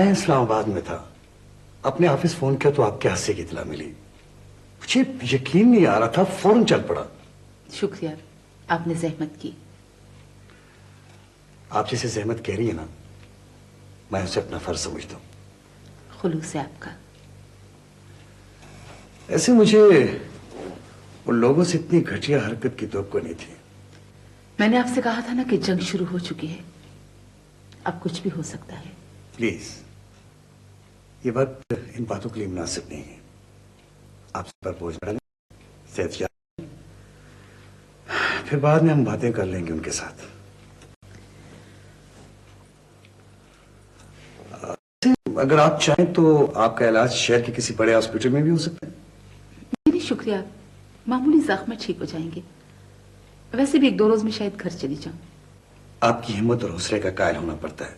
मैं इस्लामाबाद में था, अपने ऑफिस फोन किया तो आपके हादसे की इत्तला मिली। मुझे यकीन नहीं आ रहा था, फौरन चल पड़ा। शुक्रिया, आपने जहमत की। आप जिसे जहमत कह रही है ना, मैं उसे अपना फर्ज समझता हूँ। खुलूस है आपका। ऐसे मुझे उन लोगों से इतनी घटिया हरकत की तवक्को नहीं थी। मैंने आपसे कहा था ना कि जंग शुरू हो चुकी है, अब कुछ भी हो सकता है। प्लीज, ये बात इन बातों के लिए मुनासिब नहीं है। आप सब पर बोझ डालें, सेहत जाए, फिर बाद में हम बातें कर लेंगे उनके साथ। अगर आप चाहें तो आपका इलाज शहर के किसी बड़े हॉस्पिटल में भी हो सकता है। नहीं शुक्रिया, मामूली जख्म में ठीक हो जाएंगे। वैसे भी 1-2 रोज में शायद घर चली जाऊं। आपकी हिम्मत और हौसले का कायल होना पड़ता है।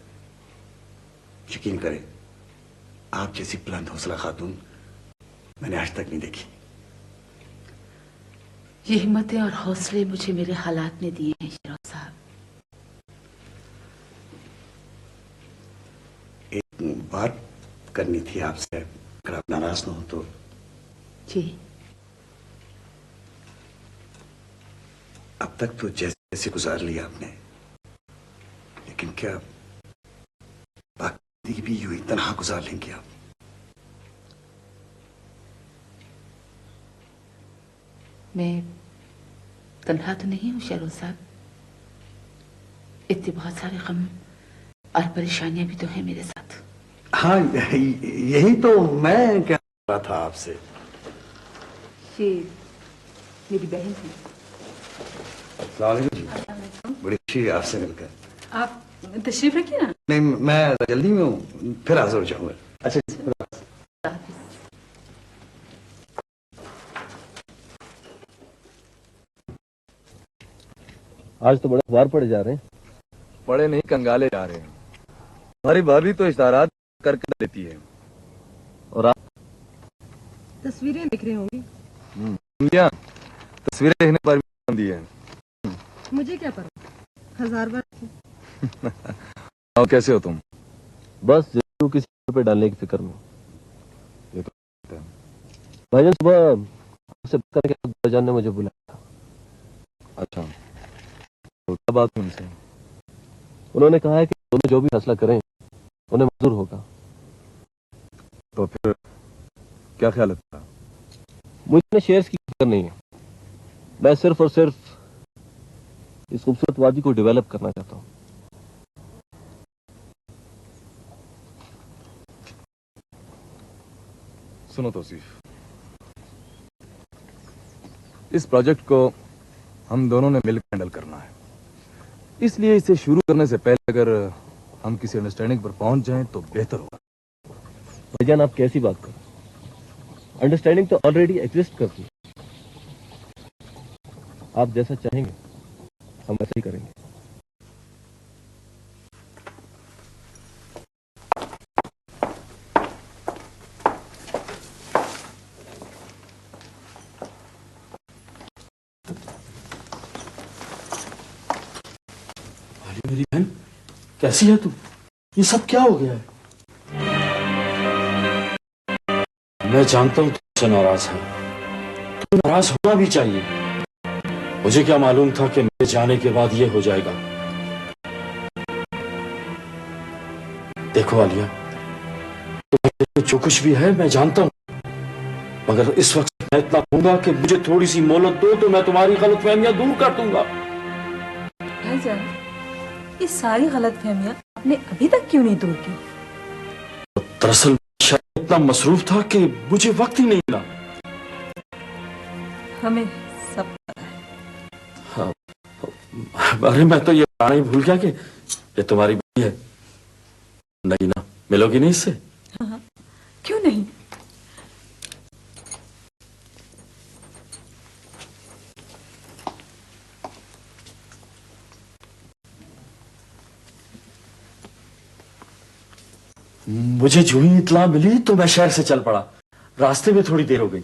यकीन करें, आप जैसी बुलंद हौसला खातून मैंने आज तक नहीं देखी। ये हिम्मतें और हौसले मुझे मेरे हालात ने दिए हैं शेराव साहब। एक बात करनी थी आपसे, अगर आप नाराज न हो तो। जी। अब तक तो जैसे जैसे गुजार लिया आपने, लेकिन क्या बाकी भी यूं ही तनहा गुजार लेंगे आप? मैं तन्हा तो नहीं हूं शेरों साहब। इतने बहुत सारे गम और परेशानियां भी तो हैं मेरे साथ। हाँ, यही तो मैं कह रहा था आपसे। ये मेरी बहन है। अस्सलाम वालेकुम जी। बड़ी खुशी है आपसे मिलकर। आप तशरीफ रखिए ना। नहीं, मैं जल्दी में हूँ, फिर हाजिर हो जाऊंगा। अच्छा जी। आज तो बड़े अखबार पढ़े जा रहे हैं। पढ़े नहीं, कंगाले जा रहे हैं। हमारी भाभी तो इशारात करके देती है। और आप तस्वीरें देख रहे होंगे। तस्वीरें देखने पर भी दी है। मुझे क्या पता, 1000 बार। और कैसे हो तुम? बस जरूर किसी पे डालने की फिक्र में। ये तो भाईजान सुबह आपसे बात करने के बाद भाईजान ने मुझे बुलाया था। अच्छा, तो क्या बात है उनसे? उन्होंने कहा है कि दोनों जो भी फैसला करें उन्हें मंजूर होगा। तो फिर क्या ख्याल है? मुझे शेयर्स की फिक्र नहीं है, मैं सिर्फ और सिर्फ इस खूबसूरत वादी को डेवलप करना चाहता हूँ। सुनो तौसीफ, इस प्रोजेक्ट को हम दोनों ने मिलकर हैंडल करना है, इसलिए इसे शुरू करने से पहले अगर हम किसी अंडरस्टैंडिंग पर पहुंच जाएं तो बेहतर होगा। भाईजान आप कैसी बात करें, अंडरस्टैंडिंग तो ऑलरेडी एग्जिस्ट करती है। आप जैसा चाहेंगे हम वैसा ही करेंगे। मेरी बहन, कैसी है तू? ये सब क्या हो गया है? मैं जानता हूं तुझसे नाराज है, तू नाराज होना भी चाहिए। मुझे क्या मालूम था कि मेरे जाने के बाद ये हो जाएगा। देखो आलिया, तो जो कुछ भी है मैं जानता हूं, मगर इस वक्त मैं इतना कहूंगा कि मुझे थोड़ी सी मोहलत दो तो मैं तुम्हारी गलतफहमियां दूर कर दूंगा। भाईजान, ये सारी गलतफहमियां आपने अभी तक क्यों नहीं दूर की? दरअसल शायद इतना मसरूफ था कि मुझे वक्त ही नहीं मिला। हमें सब पता है। हाँ, अरे मैं तो ये बताना ही भूल गया कि ये तुम्हारी बेटी है। नहीं ना, मिलोगी नहीं इससे? हाँ, क्यों नहीं? मुझे जो ही इत्तला मिली तो मैं शहर से चल पड़ा। रास्ते में थोड़ी देर हो गई।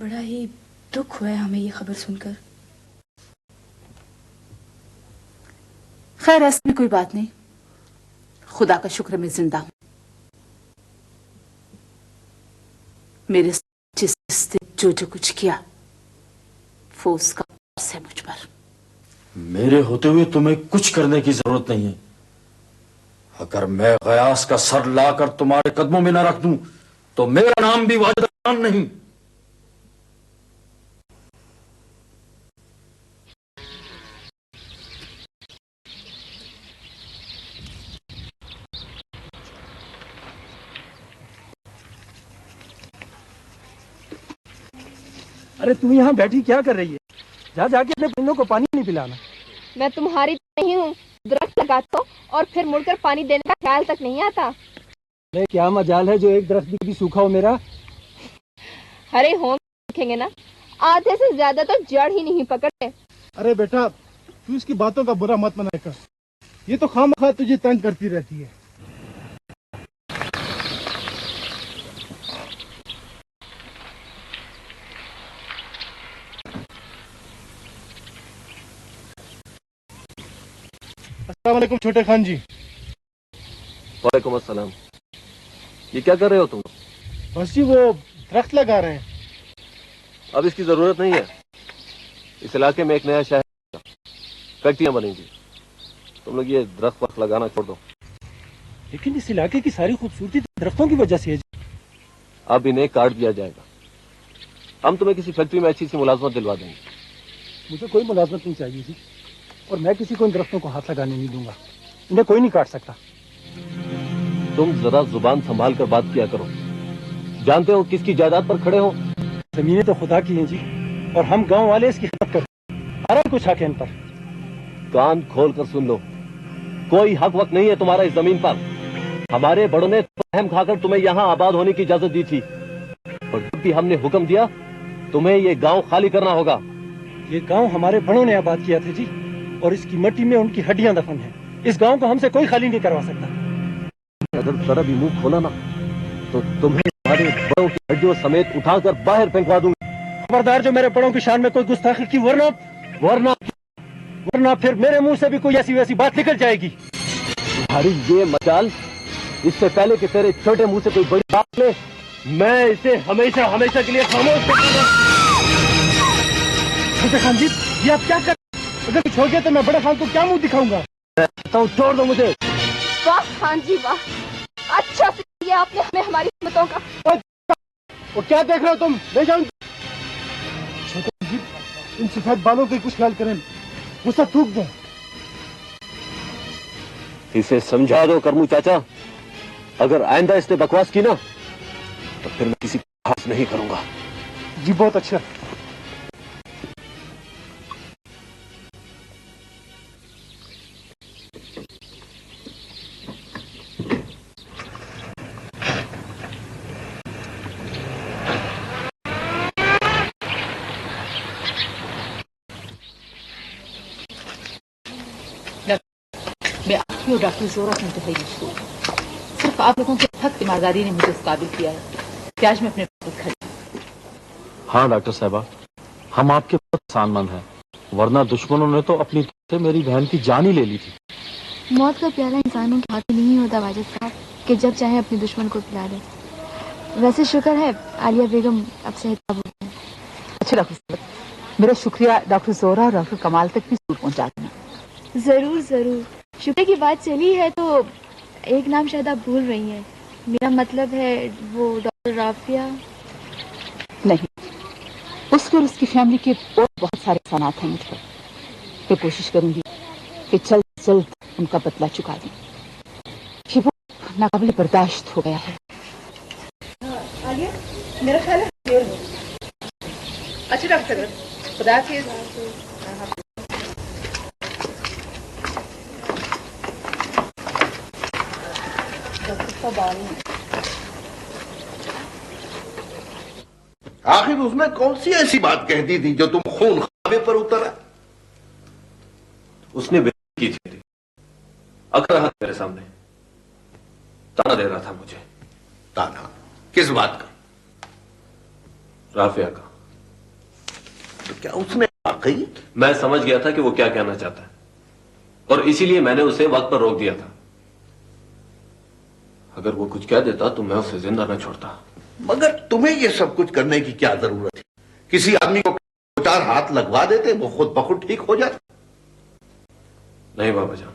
बड़ा ही दुख हुआ है हमें ये खबर सुनकर। खैर ऐसी भी कोई बात नहीं, खुदा का शुक्र मैं जिंदा हूं। मेरे जिसने जो कुछ किया वो उसका कर्ज है मुझ पर। मेरे होते हुए तुम्हें कुछ करने की जरूरत नहीं है। अगर मैं गयास का सर लाकर तुम्हारे कदमों में न रख दूं तो मेरा नाम भी वाजिद खान नहीं। अरे तू यहाँ बैठी क्या कर रही है? जा जाके अपने परिंदों को पानी नहीं पिलाना। मैं तुम्हारी नहीं हूँ, दरख्त लगाते हो और फिर मुड़कर पानी देने का ख्याल तक नहीं आता। अरे क्या मजाल है जो एक दरख्त भी सूखा हो मेरा। अरे हों देखेंगे ना, आधे से ज्यादा तो जड़ ही नहीं पकड़ते। अरे बेटा तू इसकी बातों का बुरा मत मना कर, ये तो खामखा तुझे तंग करती रहती है। अस्सलाम वालेकुम छोटे खान जी। वालेकुम अस्सलाम। ये क्या कर रहे हो तुम? बस जी वो दरख्त लगा रहे हैं। अब इसकी जरूरत नहीं है। इस इलाके में एक नया शहर, फैक्ट्रियां बनेंगी। तुम लोग ये दरख्त वक्त लगाना छोड़ दो। लेकिन इस इलाके की सारी खूबसूरती दरख्तों की वजह से है। अब इन्हें काट दिया जाएगा। हम तुम्हें किसी फैक्ट्री में अच्छी सी मुलाजमत दिलवा देंगे। मुझे कोई मुलाजमत नहीं चाहिए जी, और मैं किसी को इन दरख्तों को हाथ लगाने नहीं दूंगा। इन्हें कोई नहीं काट सकता। तुम जरा जुबान संभाल कर बात किया करो। जानते हो किसकी जायदाद पर खड़े हो? जमीनें तो खुदा की हैं जी, और हम गांव वाले इसकी खिदमत करते हैं। हमारा कुछ हक है इन पर। कान खोल कर सुन लो, कोई हक वक्त नहीं है तुम्हारा इस जमीन पर। हमारे बड़ों ने रहम खाकर तुम्हें यहाँ आबाद होने की इजाजत दी थी, और जब भी हमने हुक्म दिया तुम्हें ये गांव खाली करना होगा। ये गांव हमारे बड़ों ने आबाद किया था जी, और इसकी मिट्टी में उनकी हड्डियां दफन है। इस गांव को हमसे कोई खाली नहीं करवा सकता। अगर जरा भी मुंह खोला ना तो तुम्हें हमारे बड़ों की हड्डियों समेत उठाकर बाहर फेंकवा दूंगा। खबरदार जो मेरे बड़ों की शान में कोई गुस्ताखी की, वरना फिर मेरे मुंह से भी कोई ऐसी वैसी बात निकल जाएगी। तुम्हारी ये मजाल, इससे पहले कि तेरे छोटे मुंह से कोई बड़ी बात ले, मैं इसे हमेशा हमेशा के लिए खामोश कर दूंगा। छोटे खान जी ये आप क्या कर, अगर छोड़ गए तो मैं बड़े खान को क्या मुंह दिखाऊंगा। छोड़ दो मुझे। वाह खान जी वाह, अच्छा से किया आपने हमें हमारी हिम्मतों का। वो क्या देख रहे हो तुम? ले जाओ। छोटे जी इन सफेद बालों के कुछ ख्याल करें, मुझसे थूक दे। इसे समझा दो करमू चाचा, अगर आइंदा इसने बकवास की ना तो फिर मैं किसी को हाथ नहीं करूंगा। जी बहुत अच्छा। मैं आपकी और डॉक्टर जोरा की इंतहाई मशहूर हूँ। सिर्फ आप लोगों की हक ईमानदारी ने मुझे इस काबिल किया है कि आज मैं अपने पर खड़ी। हाँ डॉक्टर साहबा, हम आपके बहुत एहसानमंद हैं, वरना दुश्मनों ने तो अपनी से मेरी बहन की जान ही ले ली थी। मौत का प्याला इंसानों के हाथ में नहीं होता वाजिद साहब, कि जब चाहे अपने दुश्मन को पिला दे। वैसे शुक्र है आलिया बेगम अब सेहतयाब हो गई। अच्छा डॉक्टर साहब, मेरा शुक्रिया डॉक्टर जोरा और डॉक्टर कमाल तक भी जरूर पहुंचा देना। जरूर जरूर। शुक्र की बात चली है तो एक नाम शायद आप भूल रही हैं। मेरा मतलब है वो डॉक्टर राफिया। नहीं, उसके और उसकी फैमिली के और बहुत सारे सनात हैं मुझ पर। मैं कोशिश करूंगी कि जल्द से जल्द उनका बदला चुका दूं। कि वो नाकाबिल बर्दाश्त हो गया है। आलिया मेरा ख्याल है। अच्छा डॉक्टर, खुदा हाफिज़। आखिर उसने कौन सी ऐसी बात कह दी थी जो तुम खून खाबे पर उतरा? उसने बेइज्जती की थी, अकड़ रहा मेरे सामने, ताना दे रहा था मुझे। ताना? किस बात का? राफिया का। तो क्या उसने वाकई? मैं समझ गया था कि वो क्या कहना चाहता है, और इसीलिए मैंने उसे वक्त पर रोक दिया था। अगर वो कुछ कह देता तो मैं उसे जिंदा न छोड़ता। मगर तुम्हें ये सब कुछ करने की क्या जरूरत है? किसी आदमी को 4 हाथ लगवा देते, वो खुद बखुद ठीक हो जाता। नहीं बाबा जान,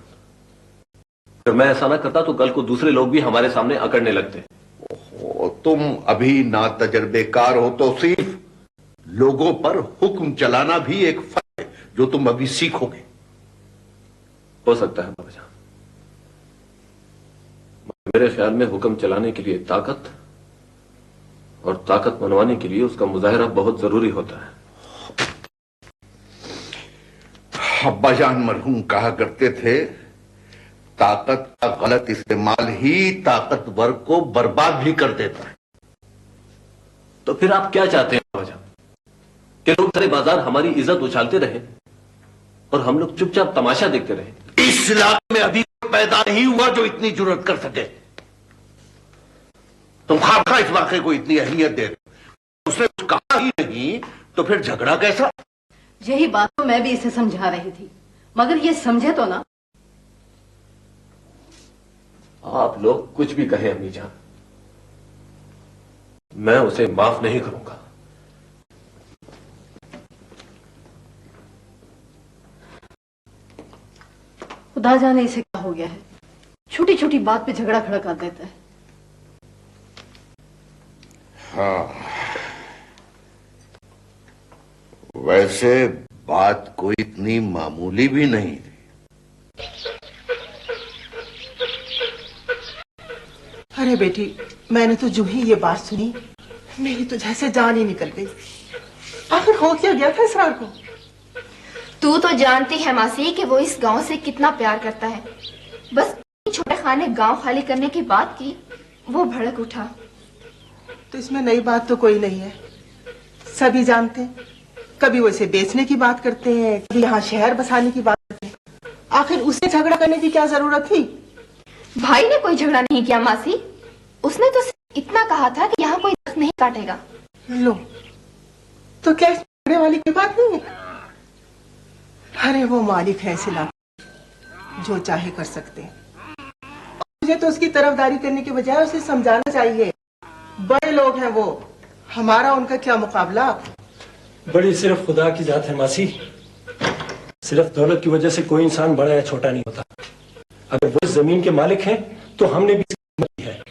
अगर मैं ऐसा ना करता तो कल को दूसरे लोग भी हमारे सामने अकड़ने लगते। ओहो, तुम अभी ना तजर्बेकार हो तो सिर्फ लोगों पर हुक्म चलाना भी एक फन है जो तुम अभी सीखोगे। हो सकता है बाबा जान, मेरे ख्याल में हुक्म चलाने के लिए ताकत और ताकत मनवाने के लिए उसका मुजाहरा बहुत जरूरी होता है। अब्बाजान मरहूम कहा करते थे, ताकत का गलत इस्तेमाल ही ताकतवर को बर्बाद भी कर देता है। तो फिर आप क्या चाहते हैं बाबा जान? कि लोग सारे बाजार हमारी इज्जत उछालते रहे और हम लोग चुपचाप तमाशा देखते रहे? इस इलाके में अभी पैदा नहीं हुआ जो इतनी जुर्रत कर सके। तुम खामखा इस वाक़े को इतनी अहमियत दे, उसने कुछ कहा ही नहीं तो फिर झगड़ा कैसा? यही बात तो मैं भी इसे समझा रही थी, मगर ये समझे तो ना। आप लोग कुछ भी कहें अम्मी जान, मैं उसे माफ नहीं करूंगा। खुदा जाने इसे क्या हो गया है, छोटी छोटी बात पे झगड़ा खड़ा कर देता है। हाँ, वैसे बात कोई इतनी मामूली भी नहीं थी। अरे बेटी, मैंने तो जो ही ये बात सुनी, मेरी तो जैसे जान ही निकल गई। आखिर हो क्या गया था इसरार को? तू तो जानती है मासी कि वो इस गांव से कितना प्यार करता है। बस छोटे खाने गांव खाली करने की बात की, वो भड़क उठा। तो इसमें नई बात तो कोई नहीं है, सभी जानते हैं। कभी वो इसे बेचने की बात करते हैं, कभी यहाँ शहर बसाने की बात करते हैं। आखिर उससे झगड़ा करने की क्या जरूरत थी? भाई ने कोई झगड़ा नहीं किया मासी, उसने तो इतना कहा था कि यहाँ कोई दस्त नहीं काटेगा। लो, तो क्या झगड़े वाली कोई बात नहीं है? अरे वो मालिक है इस इलाके, जो चाहे कर सकते हैं। मुझे तो उसकी तरफदारी करने के बजाय उसे समझाना चाहिए। बड़े लोग हैं वो, हमारा उनका क्या मुकाबला। बड़ी सिर्फ खुदा की जात है मासी। सिर्फ दौलत की वजह से कोई इंसान बड़ा या छोटा नहीं होता। अगर वो जमीन के मालिक हैं तो हमने भी मट्टी है,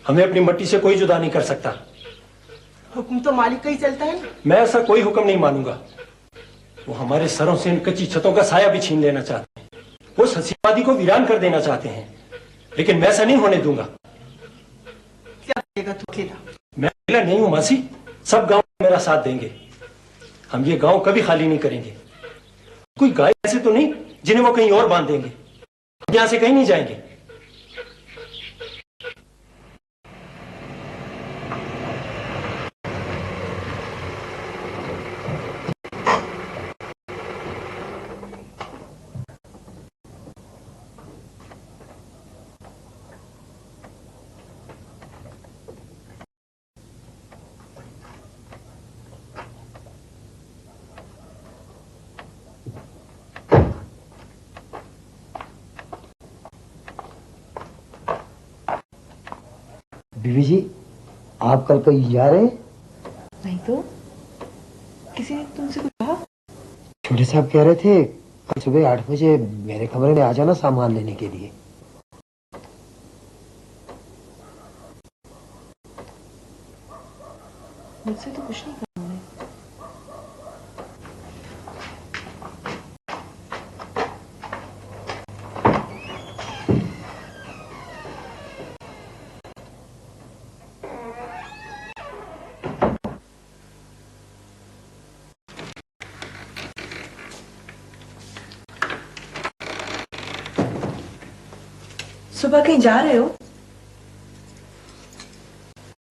हमें अपनी मट्टी से कोई जुदा नहीं कर सकता। हुक्म तो मालिक का ही चलता है। मैं ऐसा कोई हुक्म नहीं मानूंगा। वो हमारे सरों से इन कच्ची छतों का साया भी छीन लेना चाहते हैं, वो हसीवादी को वीरान कर देना चाहते हैं, लेकिन मैं ऐसा नहीं होने दूंगा। क्या करेगा तू अकेला? मैं अकेला नहीं हूं मासी, सब गांव मेरा साथ देंगे। हम ये गांव कभी खाली नहीं करेंगे। कोई गाय ऐसे तो नहीं जिन्हें वो कहीं और बांध देंगे। यहां से कहीं नहीं जाएंगे। बीवी जी, आप कल कहीं जा रहे हैं? नहीं तो किसी ने तुमसे कुछ कहा? छोटे साहब कह रहे थे कल सुबह 8 बजे मेरे कमरे में आ जाना सामान लेने के लिए। मुझसे तो कुछ नहीं कहा उन्होंने। सुबह कहीं जा रहे हो?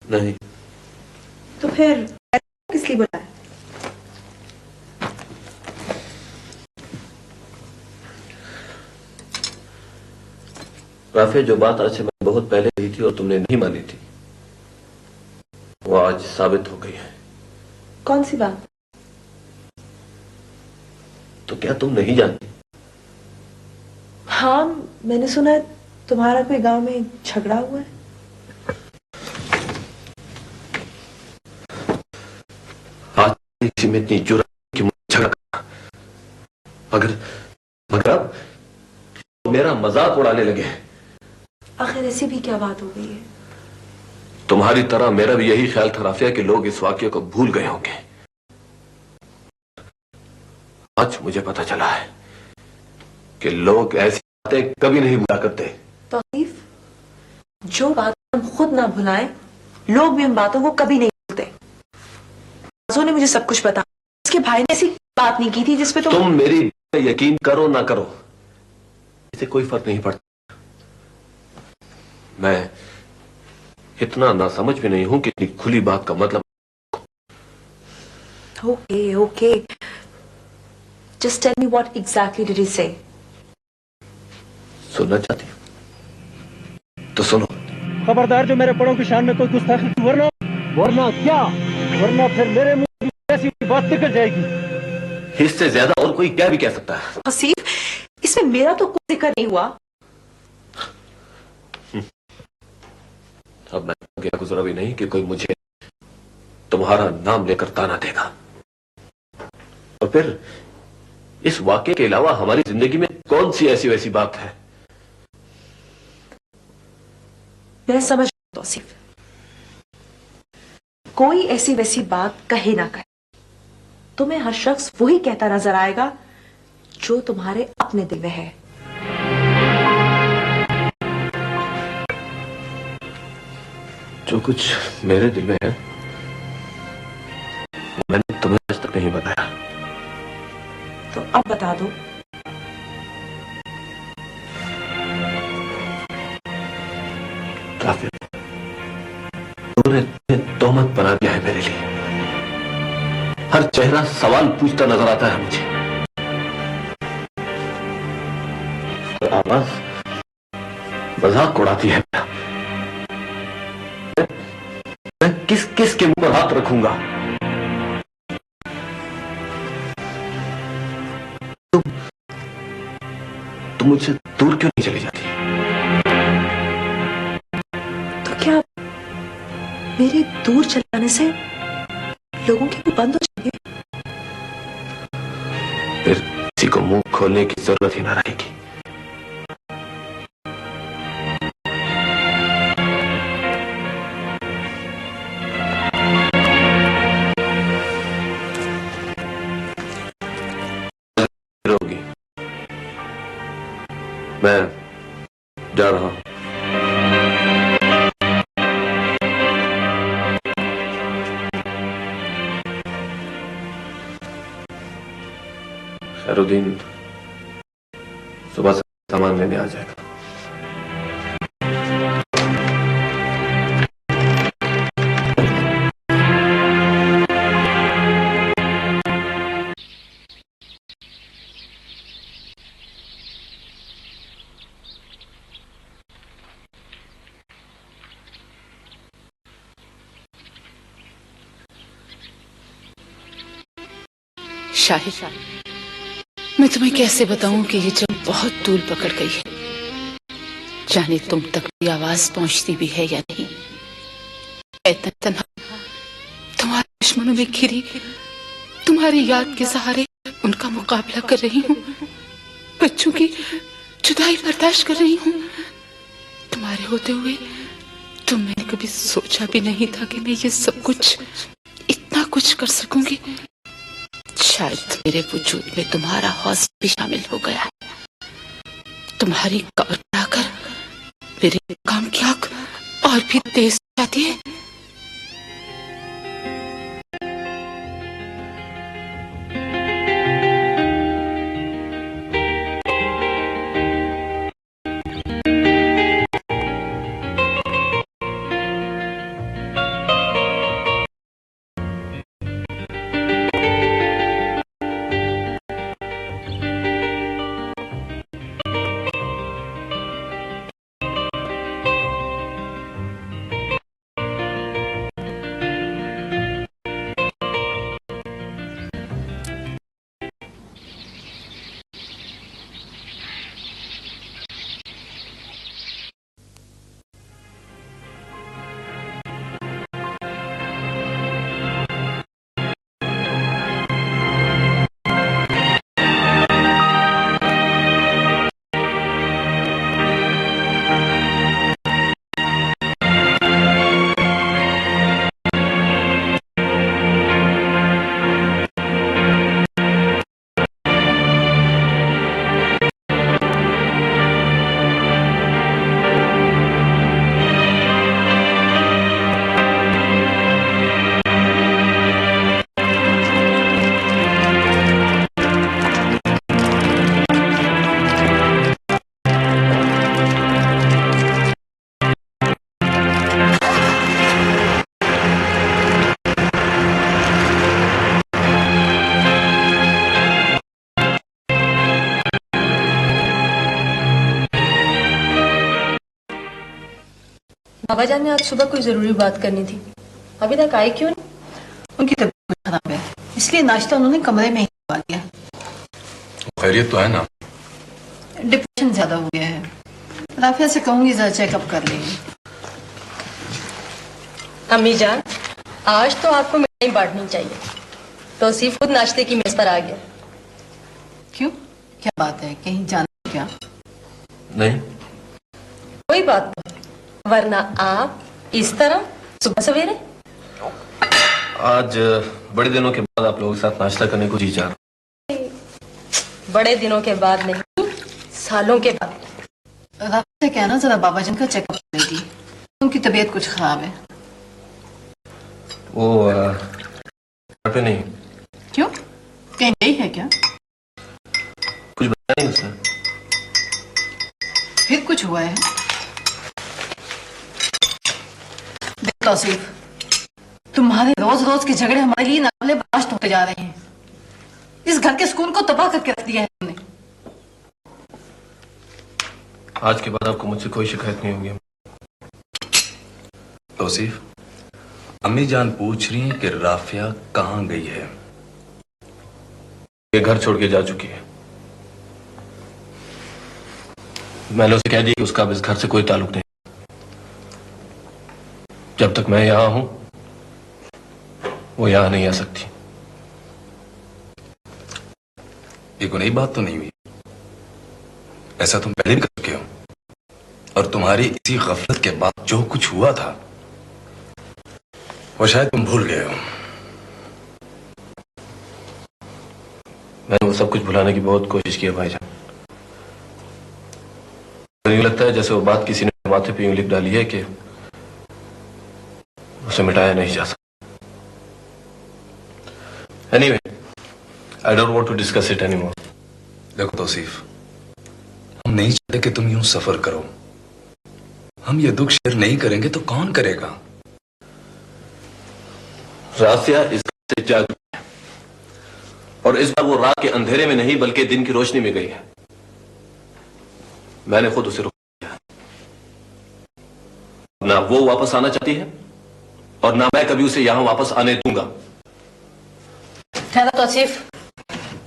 नहीं। तो फिर किस लिए बुलाया? राफे, जो बात आज से मैं बहुत पहले कही थी और तुमने नहीं मानी थी, वो आज साबित हो गई है। कौन सी बात? तो क्या तुम नहीं जानती? हाँ, मैंने सुना है तुम्हारा कोई गांव में झगड़ा हुआ है। किसी में इतनी जुर्रत कि मुझे झगड़ा करना। मगर अब मेरा मजाक उड़ाने लगे। आखिर ऐसी भी क्या बात हो गई है? तुम्हारी तरह मेरा भी यही ख्याल था राफिया कि लोग इस वाक्य को भूल गए होंगे। आज मुझे पता चला है कि लोग ऐसी बातें कभी नहीं भूला करते। तौसीफ, जो बात हम खुद ना भुलाएं, लोग भी उन बातों को कभी नहीं भूलते। आज़ो ने मुझे सब कुछ बताया। उसके भाई ने ऐसी बात नहीं की थी जिसपे तुम मेरी यकीन करो ना करो, इसे कोई फर्क नहीं पड़ता। मैं इतना नासमझ भी नहीं हूं कि इतनी खुली बात का मतलब। Okay okay, just tell me what exactly did he say? सुनना चाहती तो सुनो। खबरदार, जो मेरे बड़ों की शान में कोई गुस्ताखी की, वरना क्या? वरना फिर मेरे मुंह में ऐसी बात निकल जाएगी। इससे ज्यादा और कोई क्या भी कह सकता है। तौसीफ, इसमें मेरा तो कोई जिक्र नहीं हुआ। अब मैं गया गुजरा भी नहीं कि कोई मुझे तुम्हारा नाम लेकर ताना देगा। और फिर इस वाक्य के अलावा हमारी जिंदगी में कौन सी ऐसी वैसी बात है? मैं समझ तौसीफ, कोई ऐसी वैसी बात कहे ना कहे, तुम्हें हर शख्स वही कहता नजर आएगा जो तुम्हारे अपने दिल में है। जो कुछ मेरे दिल में है मैंने तुम्हें आज तक नहीं बताया। तो अब बता दो। तूने तोहमत बना दिया है मेरे लिए। हर चेहरा सवाल पूछता नजर आता है मुझे। और आवाज मजाक उड़ाती है। मैं किस किस के मुंह पर हाथ रखूंगा? तुम मुझसे दूर क्यों नहीं चली जाती? तो क्या मेरे दूर चलाने से लोगों के मुंह बंद हो जाएंगे? फिर किसी को मुंह खोलने की जरूरत ही ना रहेगी। मैं जा रहा हूं। खैरुद्दीन सुबह से सामान लेने आ जाएगा। शाहिद, मैं तुम्हें कैसे बताऊं कि ये जंग बहुत तूल पकड़ गई है। जाने तुम तक भी आवाज पहुंचती भी है या नहीं। तन्हा तुम्हारे दुश्मनों में घिरी तुम्हारी याद के सहारे उनका मुकाबला कर रही हूँ। बच्चों की जुदाई बर्दाश्त कर रही हूँ। तुम्हारे होते हुए तो मैंने कभी सोचा भी नहीं था कि मैं ये सब कुछ, इतना कुछ कर सकूंगी। शायद मेरे वजूद में तुम्हारा हौसला भी शामिल हो गया है। तुम्हारी कब्र आकर मेरे काम की आग और भी तेज हो जाती है। बाबा जान ने आज सुबह कोई जरूरी बात करनी थी, अभी तक आई क्यों नहीं? उनकी तबीयत खराब है, इसलिए नाश्ता उन्होंने कमरे में ही करवा दिया। खैरियत तो है ना? डिप्रेशन ज्यादा हो गया है। राफिया से कहूंगी जरा चेकअप कर लेंगे। अम्मी जान, आज तो आपको मिठाई बांटनी चाहिए। तौसीफ खुद नाश्ते की मेज पर आ गया। क्यों, क्या बात है? कहीं जाना क्या? नहीं, कोई बात नहीं, वरना आप इस तरह सुबह सवेरे। आज बड़े दिनों के बाद आप लोगों के साथ नाश्ता करने को जी जा रहा। बड़े दिनों के बाद नहीं, सालों के बाद। राफिया से कहना जरा बाबा जान का चेकअप करेगी, उनकी तबीयत कुछ खराब है। वो घर पे नहीं। क्यों, कहीं गई है क्या? कुछ बताया नहीं उसने। फिर कुछ हुआ है? देख तौसीफ, तुम्हारे रोज रोज के झगड़े हमारे लिए नाकाबिले बर्दाश्त होते जा रहे हैं। इस घर के सुकून को तबाह करके रख दिया है तुमने। आज के बाद आपको मुझसे कोई शिकायत नहीं होगी। तौसीफ, अम्मी जान पूछ रही हैं कि राफिया कहाँ गई है? ये घर छोड़ के जा चुकी है। मैंने उसे कह दिया कि उसका अब इस घर से कोई ताल्लुक नहीं। जब तक मैं यहां हूं, वो यहां नहीं आ सकती। ये कोई नई बात तो नहीं हुई, ऐसा तुम पहले भी कर चुके हो। और तुम्हारी इसी गफलत के बाद जो कुछ हुआ था वो शायद तुम भूल गए हो। मैंने वो सब कुछ भुलाने की बहुत कोशिश की है भाईजान। मुझे लगता है जैसे वो बात किसी ने माथे पे यूं लिख डाली है कि उसे मिटाया नहीं जा सकता। Anyway, I don't want to discuss it anymore. देखो तौसीफ, हम नहीं चाहते कि तुम यूं सफर करो। हम ये दुख शेयर नहीं करेंगे तो कौन करेगा? राफिया इस घर से जा चुकी है और इस बार वो रात के अंधेरे में नहीं बल्कि दिन की रोशनी में गई है। मैंने खुद उसे रोक दिया। ना वो वापस आना चाहती है और ना मैं कभी उसे यहां वापस आने दूंगा। ठहरा तौसीफ,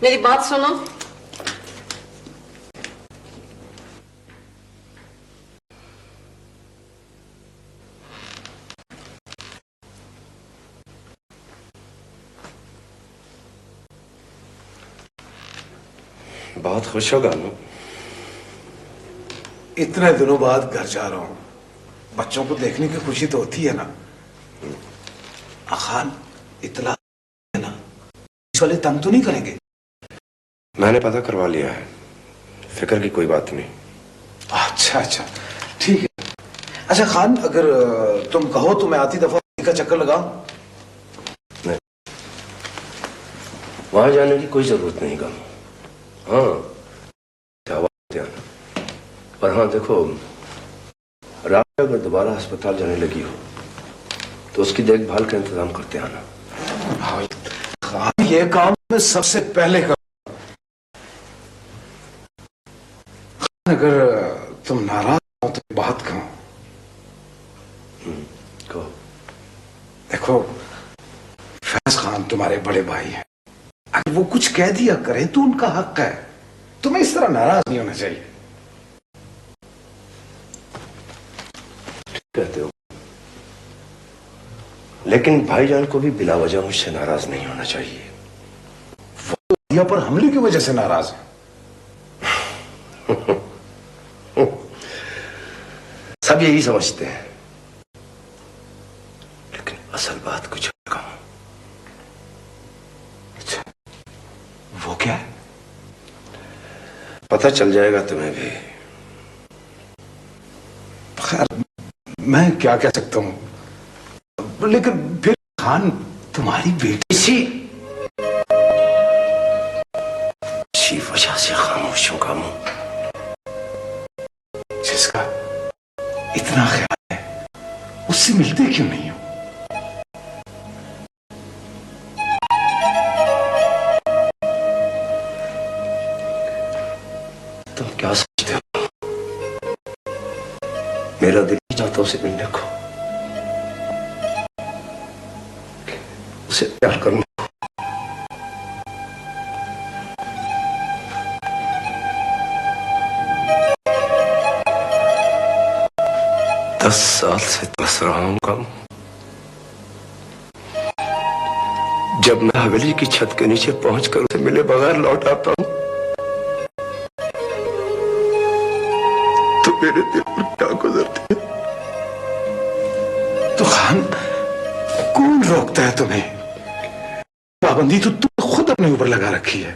मेरी बात सुनो। बहुत खुश होगा मैं। इतने दिनों बाद घर जा रहा हूं, बच्चों को देखने की खुशी तो होती है ना। खान इतला है ना, इस वाले तंग तो नहीं करेंगे? मैंने पता करवा लिया है, फिक्र की कोई बात नहीं। अच्छा अच्छा, ठीक है। अच्छा खान, अगर तुम कहो तो मैं आती दफा का चक्कर लगाऊं? नहीं, वहां जाने की कोई जरूरत नहीं। कम हाँ, पर हाँ देखो, रात अगर दोबारा अस्पताल जाने लगी हो तो उसकी देखभाल का इंतजाम करते आना। हाँ, ये काम मैं सबसे पहले कर। अगर तुम नाराज हो तो बात कहूं। कहो। देखो, फैज खान तुम्हारे बड़े भाई हैं, अगर वो कुछ कह दिया करें तो उनका हक है। तुम्हें इस तरह नाराज नहीं होना चाहिए। कहते हो, लेकिन भाईजान को भी बिला वजह मुझसे नाराज नहीं होना चाहिए। वो दिया पर हमले की वजह से नाराज है। सब यही समझते हैं, लेकिन असल बात कुछ और कहूं। अच्छा, वो क्या है? पता चल जाएगा तुम्हें भी। खैर, मैं क्या कह सकता हूं, लेकिन फिर खान तुम्हारी बेटी इसी वजह से खामोश हूं कामू। जिसका इतना ख्याल है, उससे मिलते क्यों नहीं हो? तुम क्या सोचते हो? मेरा दिल नहीं चाहता हाथों से मिलने को, उसे प्यार करने को। 10 साल से तरस रहा हूं कम। जब मैं हवेली की छत के नीचे पहुंचकर उसे मिले बगैर लौट आता हूं तो मेरे दिल पर क्या गुजरती है। तो खान, कौन रोकता है तुम्हें? पाबंदी तो तुम खुद अपने ऊपर लगा रखी है।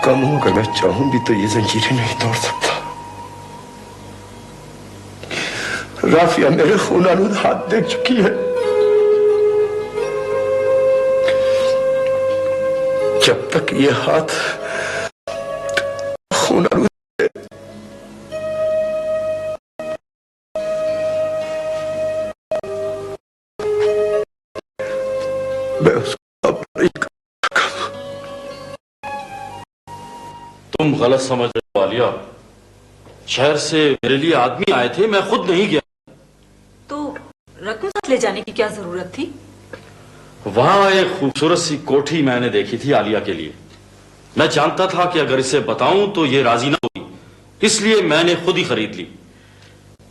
कम हूं, अगर मैं चाहूं भी तो ये जंजीरें नहीं तोड़ सकता। राफिया मेरे खूनालूद हाथ देख चुकी है। जब तक ये हाथ खूनालूद है, मैं उसको तुम गलत समझ रहे हो आलिया। शहर से मेरे लिए आदमी आए थे, मैं खुद नहीं गया। तो रकम साथ ले जाने की क्या जरूरत थी? वहां एक खूबसूरत सी कोठी मैंने देखी थी आलिया के लिए। मैं जानता था कि अगर इसे बताऊं तो ये राजी ना होगी, इसलिए मैंने खुद ही खरीद ली।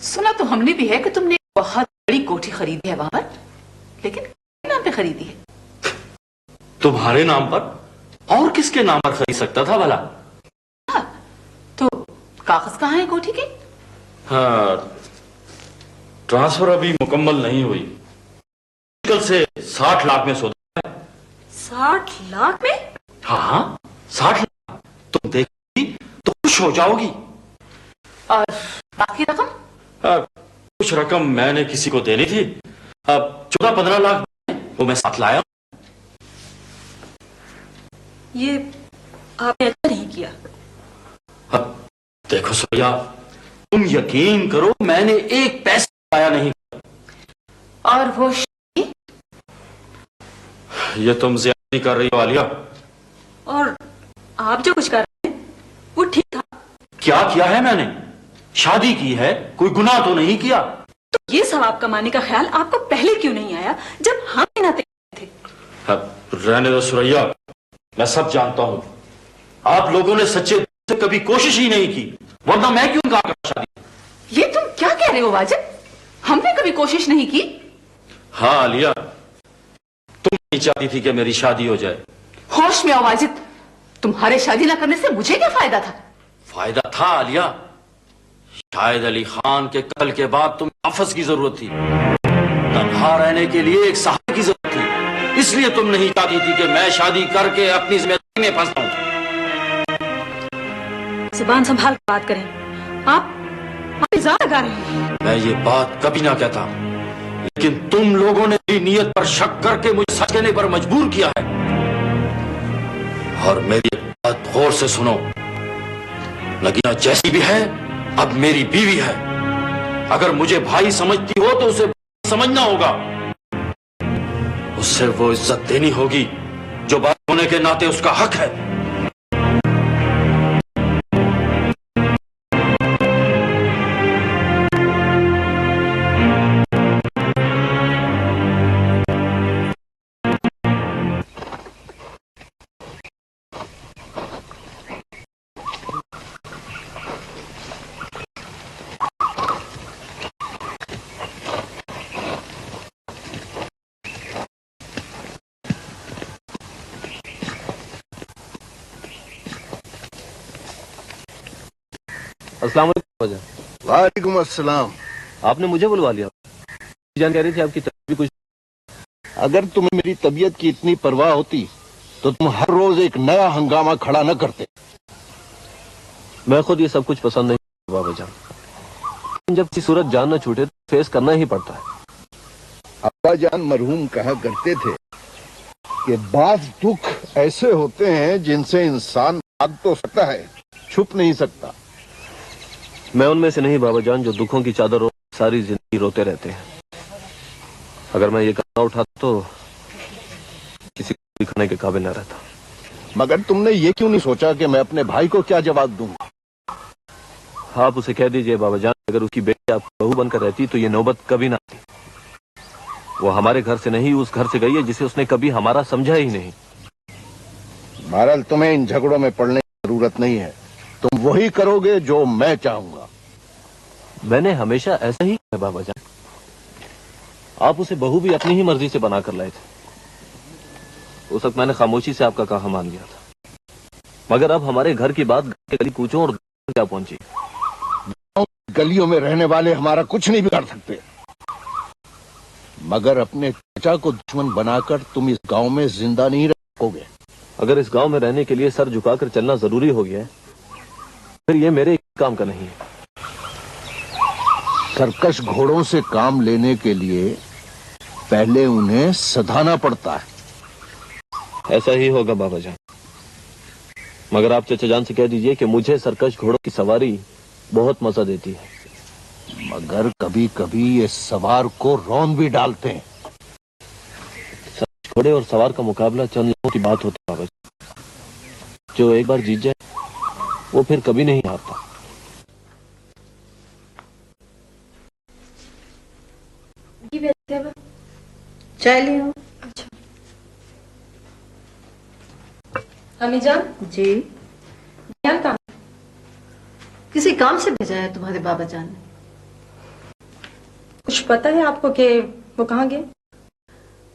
सुना तो हमने भी है कि तुमने बहुत बड़ी कोठी खरीदी है वहां पर, लेकिन किसके नाम पे खरीदी है? तुम्हारे नाम पर? और किसके नाम पर खरीद सकता था भला? तो कागज कहाँ है कोठी के? हाँ, ट्रांसफर अभी मुकम्मल नहीं हुई। कल से 60 लाख में सौदा है। 60 लाख में? हाँ, 60 लाख। तुम देखोगी तो खुश हो जाओगी। और बाकी रकम? कुछ रकम मैंने किसी को देनी थी। अब 14-15 लाख वो मैं साथ लाया। ये आपने अच्छा नहीं किया। देखो सोया, तुम यकीन करो मैंने एक पैसा आया नहीं। और वो ये तुम ज्यादती कर रही हो आलिया। और आप जो कुछ कर रहे हैं वो ठीक था। क्या किया है मैंने? शादी की है, कोई गुनाह तो नहीं किया। तो ये सवाब कमाने का ख्याल आपको पहले क्यों नहीं आया जब हम नाते थे? रहने दो सुरैया, मैं सब जानता हूं। आप लोगों ने सच्चे दिल से कभी कोशिश ही नहीं की, वरना मैं क्यों कहा शादी। ये तुम क्या कह रहे हो वाजिद? हमने कभी कोशिश नहीं की। हाँ आलिया, तुम नहीं चाहती थी कि मेरी शादी हो जाए। होश में आओ वाजिद, तुम्हारे शादी ना करने से मुझे क्या फायदा था? फायदा था आलिया। शाहिद अली खान के कत्ल के बाद तुम्हें हाफिज की जरूरत थी, तन्हा रहने के लिए एक सहारे की जरूरत थी। इसलिए तुम नहीं चाहती थी कि मैं शादी करके अपनी जिम्मेदारी में फंस जाऊं। जुबान संभाल कर बात करें। आप इल्जाम लगा रहे हैं। मैं ये बात कभी ना कहता, लेकिन तुम लोगों ने मेरी नीयत पर शक करके मुझे सच कहने पर मजबूर किया है। और मेरी बात गौर से सुनो, नगीना जैसी भी है अब मेरी बीवी है। अगर मुझे भाई समझती हो तो उसे समझना होगा। उससे वो इज्जत देनी होगी जो बात होने के नाते उसका हक है। अस्सलाम वालेकुम। वालेकुम अस्सलाम। आपने मुझे बुलवा लिया? जान कह रही थी आपकी तबीयत भी कुछ। अगर तुम्हें मेरी तबीयत की इतनी परवाह होती तो तुम हर रोज एक नया हंगामा खड़ा न करते। मैं खुद ये सब कुछ पसंद नहीं बाबा जान। जब की सूरत जान न छूटे तो फेस करना ही पड़ता है। अब्बा जान मरहूम कहा करते थे कि बाज दुख ऐसे होते हैं जिनसे इंसान भाग तो सकता है, छुप नहीं सकता। मैं उनमें से नहीं बाबा जान जो दुखों की चादर ओढ़ सारी जिंदगी रोते रहते हैं। अगर मैं ये कदम उठाता तो किसी को दिखाने के काबिल न रहता। मगर तुमने ये क्यों नहीं सोचा कि मैं अपने भाई को क्या जवाब दूंगा? आप उसे कह दीजिए बाबा जान, अगर उसकी बेटी आप बहू बनकर रहती तो ये नौबत कभी ना आती। वो हमारे घर से नहीं उस घर से गई है जिसे उसने कभी हमारा समझा ही नहीं। बहरहाल तुम्हें इन झगड़ों में पड़ने की जरूरत नहीं है। तुम वही करोगे जो मैं चाहूंगा। मैंने हमेशा ऐसा ही किया बाबा जान। आप उसे बहू भी अपनी ही मर्जी से बनाकर लाए थे। उस वक्त मैंने खामोशी से आपका कहा मान लिया था, मगर अब हमारे घर की बात के गली कूचों और क्या पहुंची। गलियों में रहने वाले हमारा कुछ नहीं बिगाड़ सकते, मगर अपने चाचा को दुश्मन बनाकर तुम इस गांव में जिंदा नहीं रखोगे। अगर इस गांव में रहने के लिए सर झुकाकर चलना जरूरी हो गया है, फिर ये मेरे काम का नहीं है। सरकश घोड़ों से काम लेने के लिए पहले उन्हें सधाना पड़ता है। ऐसा ही होगा बाबा जान, मगर आप चचा जान से कह दीजिए कि मुझे सरकश घोड़ों की सवारी बहुत मजा देती है। मगर कभी कभी ये सवार को रौन भी डालते हैं। घोड़े और सवार का मुकाबला चंद लोगों की बात होती है बाबा जान। जो एक बार जीत जाए वो फिर कभी नहीं हारता। चाय लियो। अच्छा अम्मी जान। जी क्या काम? किसी काम से भेजा है तुम्हारे बाबा जान ने? कुछ पता है आपको कि वो कहाँ गए?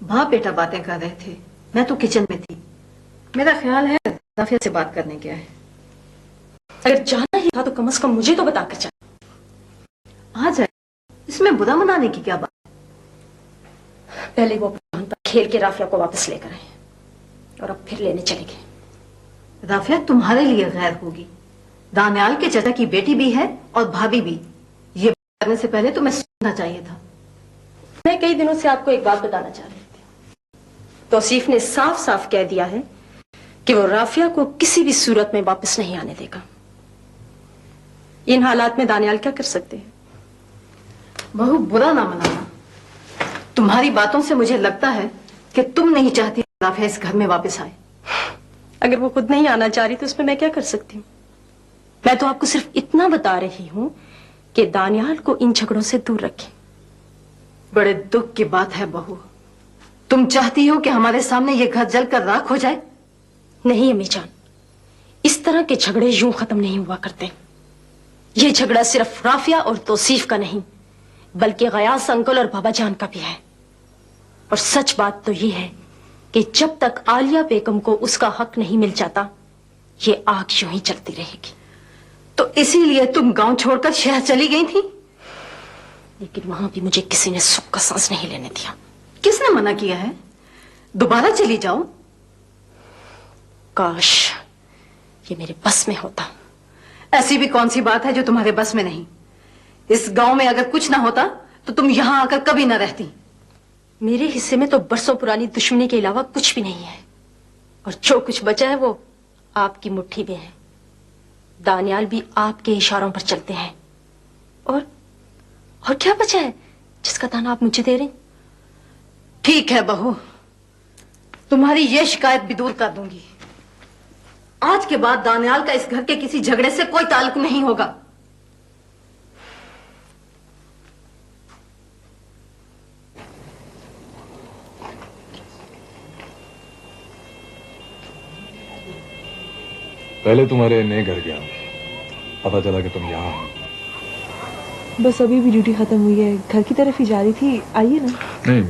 बाप बेटा बातें कर रहे थे, मैं तो किचन में थी। मेरा ख्याल है राफिया से बात करने गया है। अगर जाना ही था तो कम से कम मुझे तो बताकर जाए। आ जाए, इसमें बुरा मनाने की क्या बात? पहले वो अपने पर खेल के राफिया को वापस लेकर आए और अब फिर लेने चले गए। राफिया तुम्हारे लिए गैर होगी। दानियाल के चाचा की बेटी भी है और भाभी भी। ये करने से पहले तुम्हें सोचना चाहिए था। मैं कई दिनों से आपको एक बात बताना चाह रही थी। तौसीफ ने साफ साफ कह दिया है कि वो राफिया को किसी भी सूरत में वापस नहीं आने देगा। इन हालात में दानियाल क्या कर सकते हैं? बहू, बुरा ना मनाना। तुम्हारी बातों से मुझे लगता है कि तुम नहीं चाहती राफिया इस घर में वापस आए। अगर वो खुद नहीं आना चाह रही तो उसमें मैं क्या कर सकती हूँ? मैं तो आपको सिर्फ इतना बता रही हूँ कि दानियाल को इन झगड़ों से दूर रखें। बड़े दुख की बात है बहू। तुम चाहती हो कि हमारे सामने ये घर जलकर राख हो जाए? नहीं अम्मी जान, इस तरह के झगड़े यूं खत्म नहीं हुआ करते। ये झगड़ा सिर्फ राफिया और तौसीफ का नहीं, बल्कि गयास अंकल और बाबा जान का भी है। और सच बात तो ये है कि जब तक आलिया बेगम को उसका हक नहीं मिल जाता, ये आग यूं ही चलती रहेगी। तो इसीलिए तुम गांव छोड़कर शहर चली गई थी? लेकिन वहां भी मुझे किसी ने सुख का सांस नहीं लेने दिया। किसने मना किया है? दोबारा चली जाओ। काश ये मेरे बस में होता। ऐसी भी कौन सी बात है जो तुम्हारे बस में नहीं? इस गांव में अगर कुछ ना होता तो तुम यहां आकर कभी ना रहती। मेरे हिस्से में तो बरसों पुरानी दुश्मनी के अलावा कुछ भी नहीं है, और जो कुछ बचा है वो आपकी मुट्ठी में है। दानियाल भी आपके इशारों पर चलते हैं। और क्या बचा है जिसका दाना आप मुझे दे रही? ठीक है बहू, तुम्हारी ये शिकायत भी दूर कर दूंगी। आज के बाद दानियाल का इस घर के किसी झगड़े से कोई ताल्लुक नहीं होगा। पहले तुम्हारे नए घर गया, पता चला कि तुम यहाँ हो। बस अभी भी ड्यूटी खत्म हुई है, घर की तरफ ही जा रही थी। आइए ना। नहीं,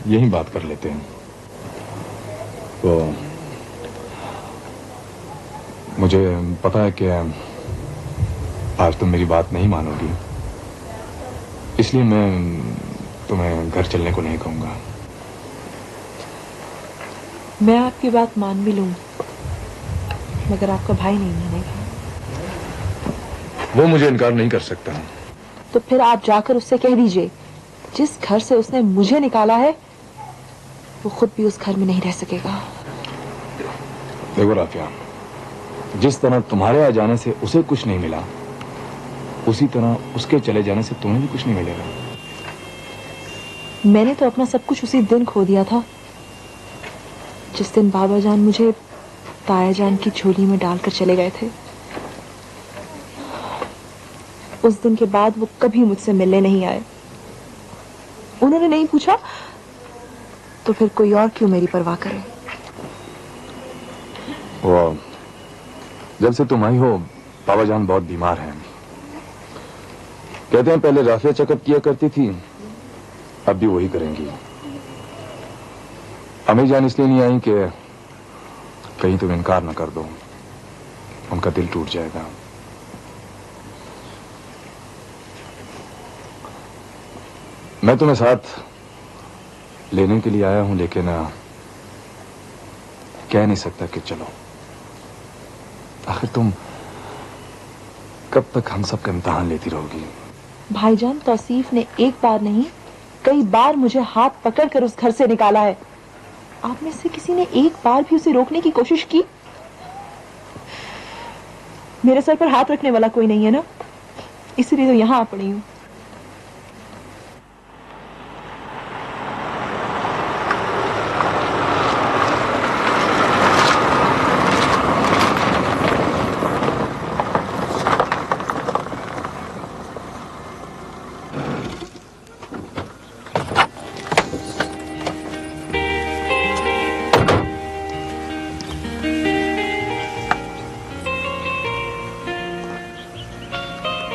यही बात कर लेते हैं। तो मुझे पता है कि आज तुम मेरी बात नहीं मानोगी, इसलिए मैं तुम्हें घर चलने को नहीं कहूंगा। मैं आपकी बात मान भी लूं, मगर आपका भाई नहीं मानेगा। वो मुझे इनकार नहीं कर सकता। तो फिर आप जाकर उससे कह दीजिए, जिस घर से उसने मुझे निकाला है वो खुद भी उस घर में नहीं रह सकेगा। देखो राफिया, जिस तरह तुम्हारे आ जाने से उसे कुछ नहीं मिला, उसी तरह उसके चले जाने से तुम्हें भी कुछ नहीं मिलेगा। मैंने तो अपना सब कुछ उसी दिन खो दिया था जिस दिन बाबा जान मुझे ताया जान की झोली में डालकर चले गए थे। उस दिन के बाद वो कभी मुझसे मिलने नहीं आए। उन्होंने नहीं पूछा तो फिर कोई और क्यों मेरी परवाह करे। वो जब से तुम आई हो बाबा जान बहुत बीमार हैं। कहते हैं पहले राफिया चेकअप किया करती थी, अब भी वही करेंगी। अम्मी जान इसलिए नहीं आई कि कहीं तुम इनकार न कर दो, उनका दिल टूट जाएगा। मैं तुम्हें साथ लेने के लिए आया हूं, लेकिन कह नहीं सकता कि चलो। आखिर तुम कब तक हम सब का इम्तिहान लेती रहोगी? भाईजान, तौसीफ ने एक बार नहीं कई बार मुझे हाथ पकड़कर उस घर से निकाला है। आप में से किसी ने एक बार भी उसे रोकने की कोशिश की? मेरे सर पर हाथ रखने वाला कोई नहीं है ना, इसलिए तो यहां आ पड़ी हूं।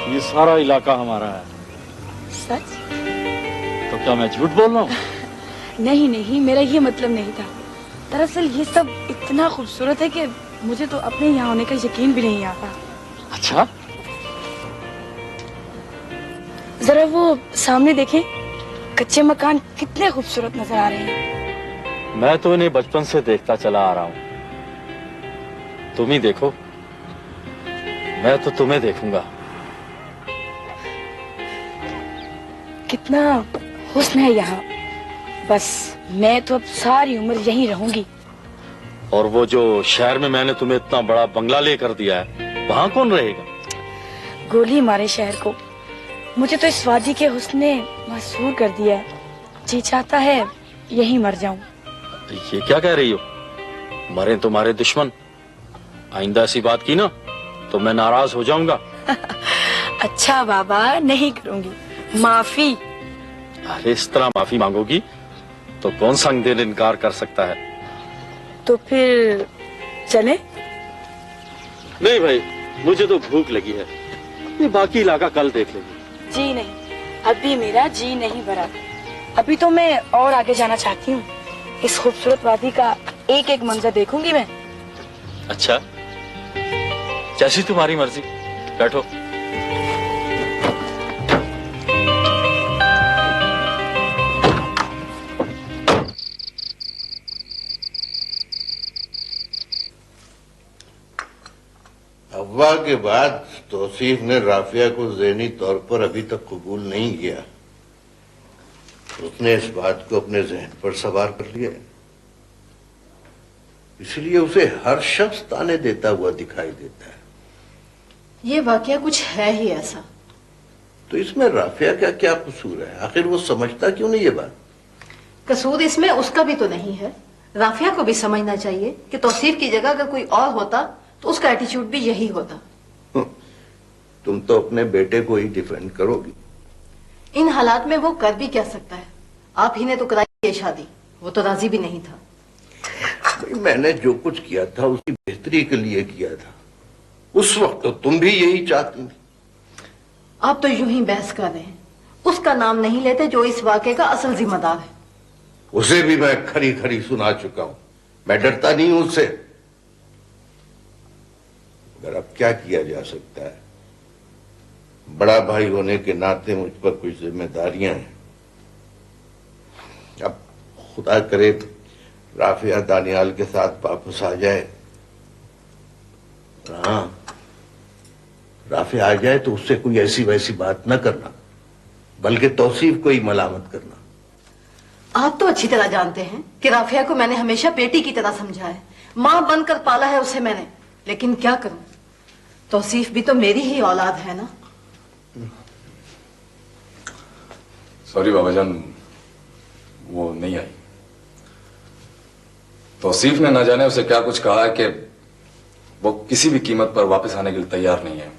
ये सारा इलाका हमारा है। सच? तो क्या मैं झूठ बोल रहा हूँ? नहीं नहीं, मेरा ये मतलब नहीं था। दरअसल ये सब इतना खूबसूरत है कि मुझे तो अपने यहाँ होने का यकीन भी नहीं आता। अच्छा? जरा वो सामने देखें, कच्चे मकान कितने खूबसूरत नजर आ रहे हैं। मैं तो इन्हें बचपन से देखता चला आ रहा हूँ। तुम ही देखो, मैं तो तुम्हें देखूंगा। कितना हुस्न है यहाँ। बस मैं तो अब सारी उम्र यहीं रहूंगी। और वो जो शहर में मैंने तुम्हें इतना बड़ा बंगला लेकर दिया है, वहाँ कौन रहेगा? गोली मारे शहर को। मुझे तो इस वादी के हुस्न ने मशहूर कर दिया है। जी चाहता है यहीं मर जाऊं। ये क्या कह रही हो? मरे तुम्हारे दुश्मन। आइंदा ऐसी बात की ना तो मैं नाराज हो जाऊंगा। अच्छा बाबा, नहीं करूंगी। माफी। अरे इस तरह माफी मांगोगी तो कौन संग देने इनकार कर सकता है? तो फिर चले? नहीं भाई, मुझे तो भूख लगी है। ये बाकी इलाका कल देख लेंगे। जी नहीं, अभी मेरा जी नहीं भरा। अभी तो मैं और आगे जाना चाहती हूँ। इस खूबसूरत वादी का एक एक मंजर देखूंगी मैं। अच्छा, जैसी तुम्हारी मर्जी। बैठो। अगवा के बाद तौसीफ ने राफिया को ज़हनी तौर पर अभी तक कबूल नहीं किया। उसने इस बात को अपने जहन पर सवार कर लिया, इसलिए उसे हर शख्स ताने देता हुआ दिखाई देता है। ये वाकया कुछ है ही ऐसा। तो इसमें राफिया का क्या कसूर है? आखिर वो समझता क्यों नहीं ये बात? कसूर इसमें उसका भी तो नहीं है। राफिया को भी समझना चाहिए कि तौसीफ की जगह अगर कोई और होता तो उसका एटीट्यूड भी यही होता। तुम तो अपने बेटे को ही डिफेंड करोगी। इन हालात में वो कर भी क्या सकता है? आप ही ने तो कराई ये शादी, वो तो राजी भी नहीं था। भाई, मैंने जो कुछ किया था उसकी बेहतरी के लिए किया था। उस वक्त तो तुम भी यही चाहती थी। आप तो यूं ही बहस कर रहे हैं। उसका नाम नहीं लेते जो इस वाकये का असल जिम्मेदार है। उसे भी मैं खरी खरी सुना चुका हूं। मैं डरता नहीं हूं उससे। मगर अब क्या किया जा सकता है? बड़ा भाई होने के नाते मुझ पर कुछ जिम्मेदारियां हैं। अब खुदा करे राफिया दानियाल के साथ वापस आ जाए। हाँ, राफिया आ जाए तो उससे कोई ऐसी वैसी बात न करना, बल्कि तौसीफ को ही मलामत करना। आप तो अच्छी तरह जानते हैं कि राफिया को मैंने हमेशा बेटी की तरह समझा है। मां बनकर पाला है उसे मैंने। लेकिन क्या करूं, तौसीफ भी तो मेरी ही औलाद है ना। सॉरी बाबाजान, वो नहीं आई। तौसीफ ने न जाने उसे क्या कुछ कहा है कि वो किसी भी कीमत पर वापस आने के लिए तैयार नहीं है।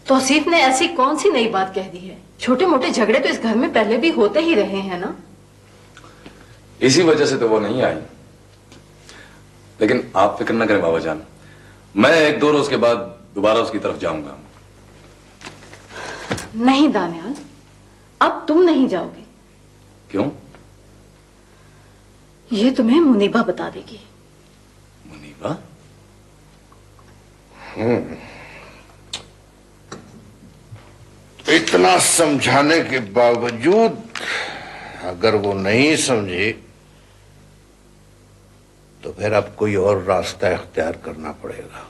तौसीफ ने ऐसी कौन सी नई बात कह दी है? छोटे मोटे झगड़े तो इस घर में पहले भी होते ही रहे हैं ना। इसी वजह से तो वो नहीं आई। लेकिन आप फिक्र न करें बाबा जान, मैं 1-2 रोज के बाद दोबारा उसकी तरफ जाऊंगा। नहीं दानियाल, अब तुम नहीं जाओगे। क्यों? ये तुम्हें मुनीबा बता देगी। मुनीबा? इतना समझाने के बावजूद अगर वो नहीं समझे तो फिर अब कोई और रास्ता इख्तियार करना पड़ेगा।